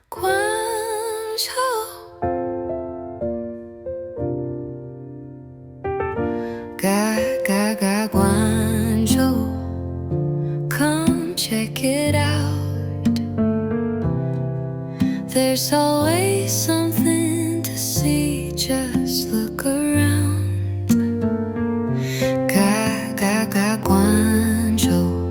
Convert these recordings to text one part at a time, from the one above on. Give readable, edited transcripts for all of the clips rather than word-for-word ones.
Guangzhou, Guangzhou, come check it out. There's always something to see, just look around. Guangzhou.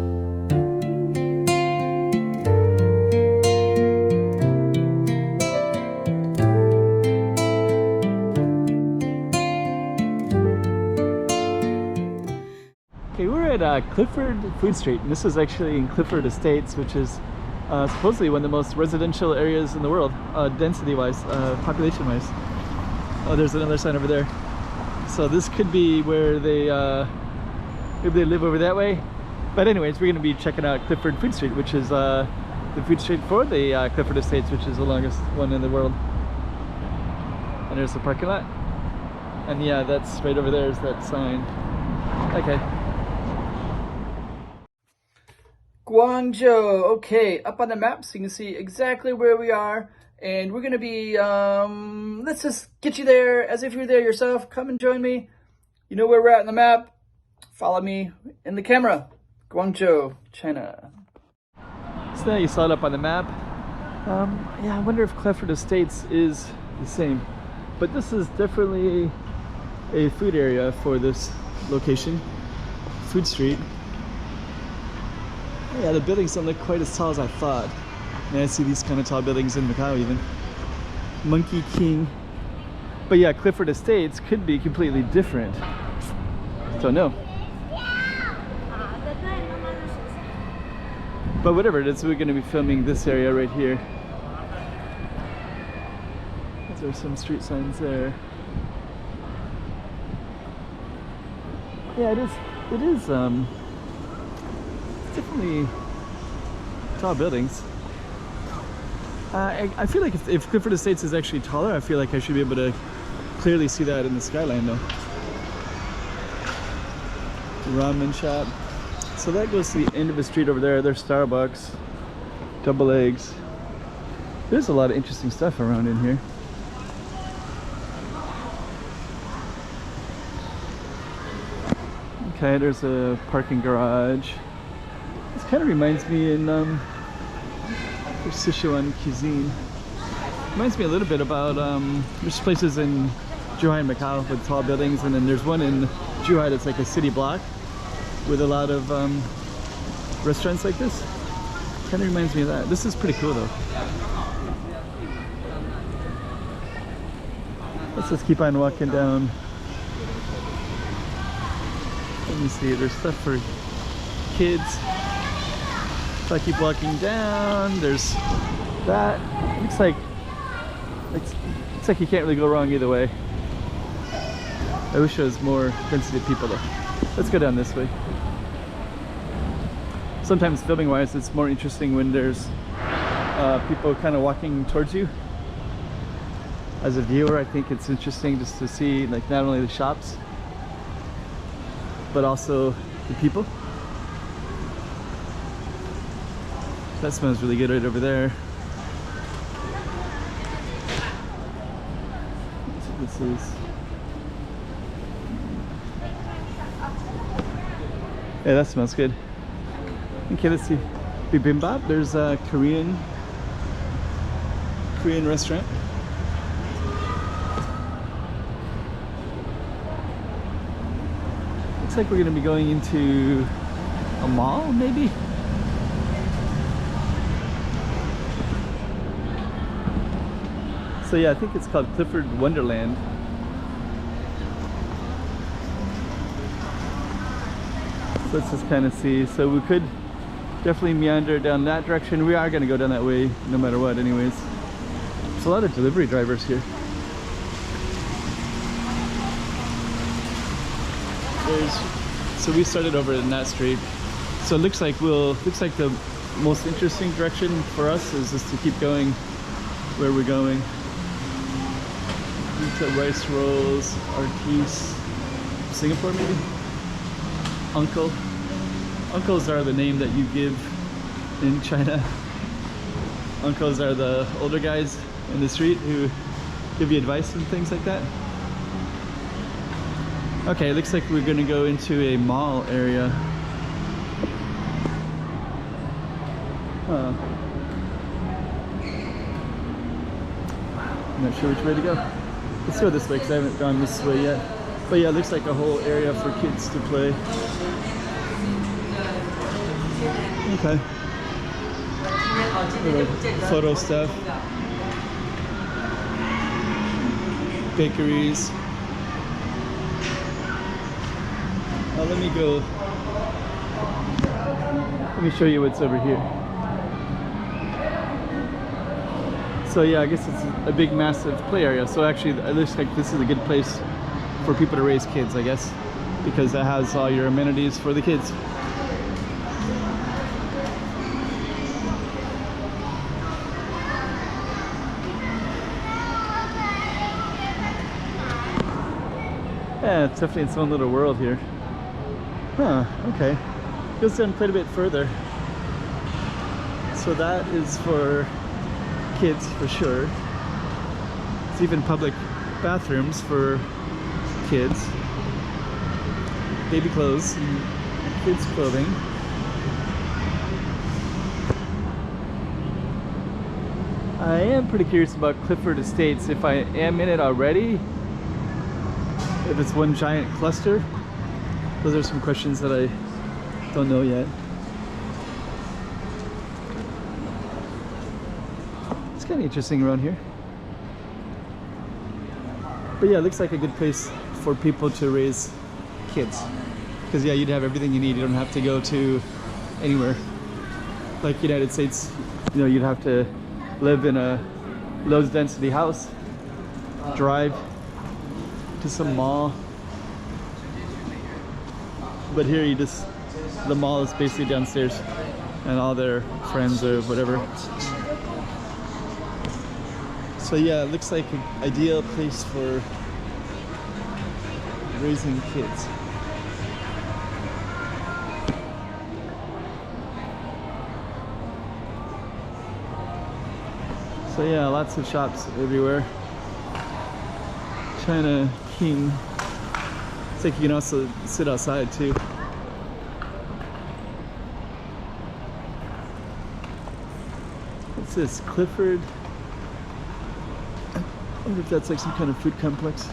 Okay, we're at Clifford Food Street, and this is actually in Clifford Estates, which is supposedly one of the most residential areas in the world, density-wise, population-wise. Oh, there's another sign over there. So this could be where they maybe they live over that way. But anyways, we're going to be checking out Clifford Food Street, which is the food street for the Clifford Estates, which is the longest one in the world. And there's the parking lot. And yeah, that's right over there is that sign. Okay. Guangzhou. Okay, up on the map so you can see exactly where we are. And we're going to be, let's just get you there as if you're there yourself. Come and join me. You know where we're at on the map. Follow me in the camera. Guangzhou, China. So now you saw it up on the map. Yeah, I wonder if Clifford Estates is the same. But this is definitely a food area for this location. Food Street. Yeah, the buildings don't look quite as tall as I thought. And I see these kind of tall buildings in Macau even. Monkey King. But yeah, Clifford Estates could be completely different. Don't know. But whatever it is, we're going to be filming this area right here. There are some street signs there. Yeah, it is definitely tall buildings. I feel like if Clifford Estates is actually taller, I feel like I should be able to clearly see that in the skyline though. Ramen shop. So that goes to the end of the street over there. There's Starbucks, double eggs. There's a lot of interesting stuff around in here. Okay, there's a parking garage. This kind of reminds me in Sichuan cuisine. Reminds me a little bit about there's places in Zhuhai and Macau with tall buildings, and then there's one in Zhuhai that's like a city block with a lot of restaurants like this. Kind of reminds me of that. This is pretty cool though. Let's just keep on walking down. Let me see, there's stuff for kids. So I keep walking down, there's that. Looks like you can't really go wrong either way. I wish there was more density of people though. Let's go down this way. Sometimes filming wise it's more interesting when there's people kind of walking towards you. As a viewer, I think it's interesting just to see like not only the shops but also the people. That smells really good right over there. That's what this is. Yeah, that smells good. Okay, let's see. Bibimbap. There's a Korean restaurant. Looks like we're going to be going into a mall, maybe? So yeah, I think it's called Clifford Wonderland. So let's just kind of see. So we could definitely meander down that direction. We are going to go down that way no matter what anyways. There's a lot of delivery drivers here. So we started over in that street. So it looks like the most interesting direction for us is just to keep going where we're going. Into rice rolls, artiste, Singapore maybe? Uncle. Uncles are the name that you give in China. uncles are the older guys in the street who give you advice and things like that. Okay, it looks like we're gonna go into a mall area. Huh. I'm not sure which way to go. Let's go this way because I haven't gone this way yet. But yeah, it looks like a whole area for kids to play. Okay. Little photo stuff. Bakeries. Let me show you what's over here. So yeah, I guess it's a big massive play area. So actually it looks like this is a good place for people to raise kids, I guess, because it has all your amenities for the kids. Yeah, it's definitely its own little world here. Huh, okay. Goes down quite a bit further. So that is for kids for sure. It's even public bathrooms for kids. Baby clothes and kids clothing. I am pretty curious about Clifford Estates, if I am in it already, if it's one giant cluster. Those are some questions that I don't know yet. It's kind of interesting around here. But yeah, it looks like a good place for people to raise kids. Because yeah, you'd have everything you need. You don't have to go to anywhere. Like United States, you know, you'd have to live in a low density house, drive to some mall. But here you just, the mall is basically downstairs and all their friends or whatever. So yeah, it looks like an ideal place for raising kids. So yeah, lots of shops everywhere. China King. It's like you can also sit outside too. What's this? Clifford? I wonder if that's like some kind of food complex.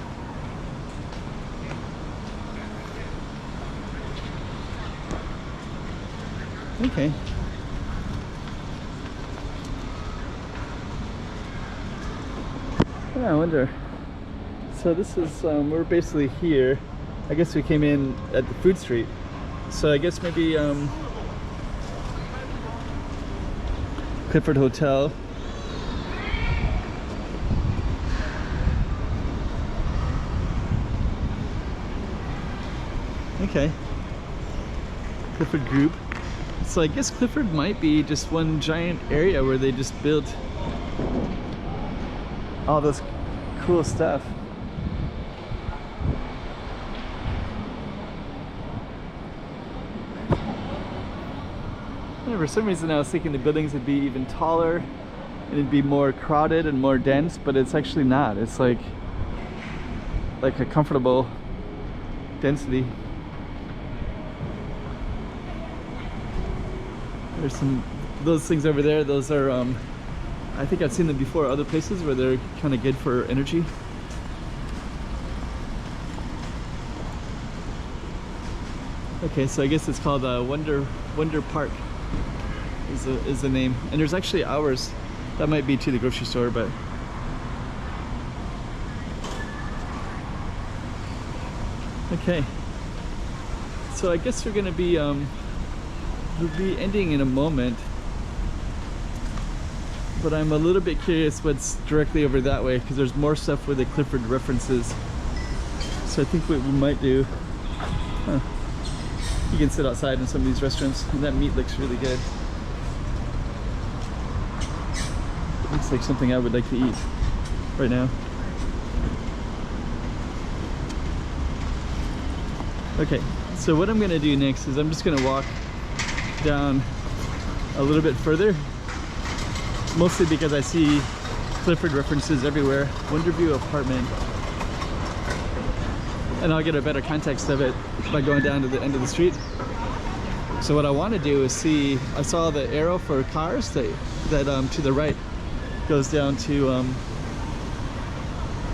Okay. Yeah, I wonder. So this is, we're basically here. I guess we came in at the food street. So I guess maybe Clifford Hotel. Okay. Clifford Group. So I guess Clifford might be just one giant area where they just built all this cool stuff. Yeah, for some reason I was thinking the buildings would be even taller and it'd be more crowded and more dense, but it's actually not. It's like a comfortable density. There's some, those things over there, those are I think I've seen them before other places where they're kind of good for energy. Okay, so I guess it's called Wonder Park is the name. And there's actually hours. That might be to the grocery store, but okay. So I guess we're gonna be we'll be ending in a moment. But I'm a little bit curious what's directly over that way, because there's more stuff with the Clifford references. So I think what we might do, you can sit outside in some of these restaurants, and that meat looks really good. Looks like something I would like to eat right now. Okay, so what I'm gonna do next is I'm just gonna walk down a little bit further mostly because I see Clifford references everywhere. Wonderview apartment. And I'll get a better context of it by going down to the end of the street. So what I want to do is see, I saw the arrow for cars that to the right goes down to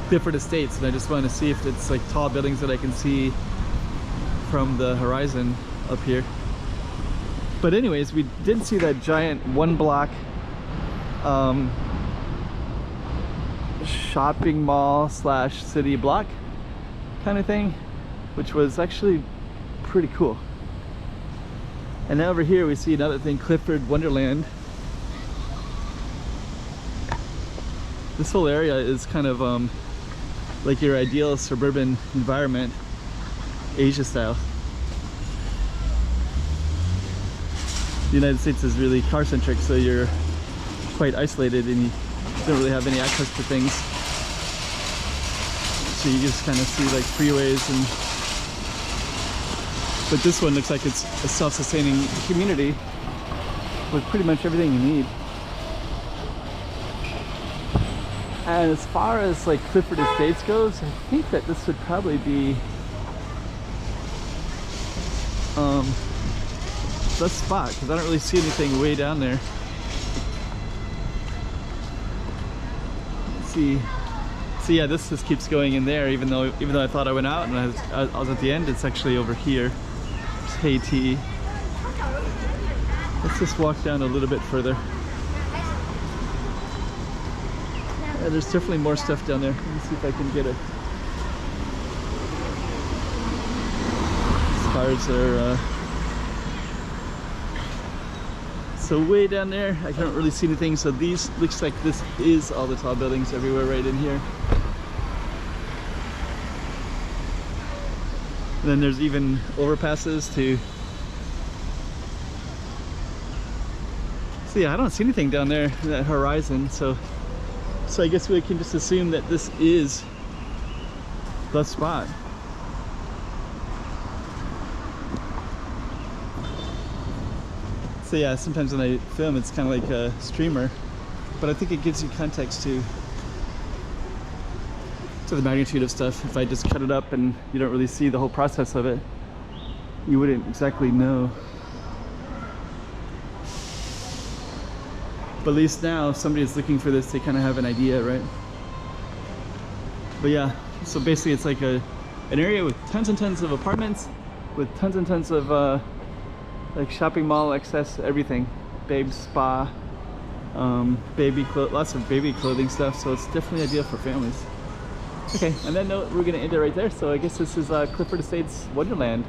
Clifford Estates, and I just want to see if it's like tall buildings that I can see from the horizon up here. But anyways, we did see that giant one block shopping mall slash city block kind of thing, which was actually pretty cool. And now over here we see another thing, Clifford Wonderland. This whole area is kind of like your ideal suburban environment, Asia style. The United States is really car-centric, so you're quite isolated and you don't really have any access to things. So you just kind of see like freeways and... But this one looks like it's a self-sustaining community with pretty much everything you need. And as far as like Clifford Estates goes, I think that this would probably be the spot, because I don't really see anything way down there. Let's see. So yeah, this just keeps going in there, even though I thought I went out and I was at the end. It's actually over here. It's Haiti. Let's just walk down a little bit further. Yeah, there's definitely more stuff down there. Let me see if I can get it. These cars are so way down there, I can't really see anything. So these, looks like this is all the tall buildings everywhere right in here. And then there's even overpasses to... So yeah, I don't see anything down there in that horizon. So I guess we can just assume that this is the spot. So yeah, sometimes when I film, it's kind of like a streamer, but I think it gives you context to the magnitude of stuff. If I just cut it up and you don't really see the whole process of it, you wouldn't exactly know. But at least now, if somebody is looking for this, they kind of have an idea, right? But yeah, so basically it's like an area with tons and tons of apartments, with tons and tons of like shopping mall access, everything, babe spa, lots of baby clothing stuff. So it's definitely ideal for families. Okay, on that note, we're gonna end it right there. So I guess this is Clifford Estates Wonderland.